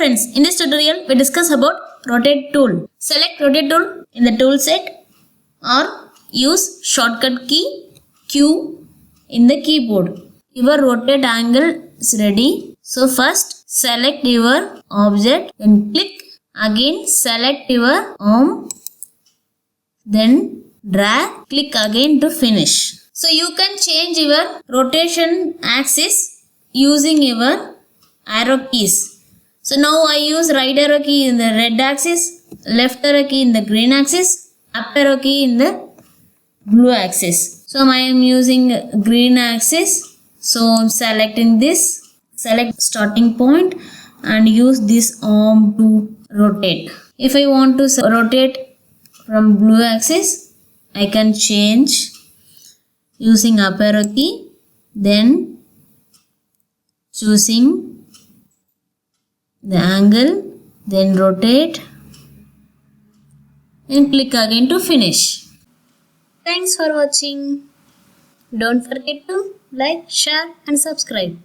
friends, in this tutorial we discuss about rotate tool. Select rotate tool in the tool set or use shortcut key Q in the keyboard. Your rotate angle is ready. So first select your object, then click, again select your arm, then drag, click again to finish. So you can change your rotation axis using your arrow keys. So now I use right arrow key in the red axis, left arrow key in the green axis, up arrow key in the blue axis. So I am using green axis. So I'm selecting this, select starting point and use this arm to rotate. If I want to rotate from blue axis, I can change using up arrow key, then choosing the angle, then rotate and click again to finish. Thanks for watching. Don't forget to like, share and subscribe.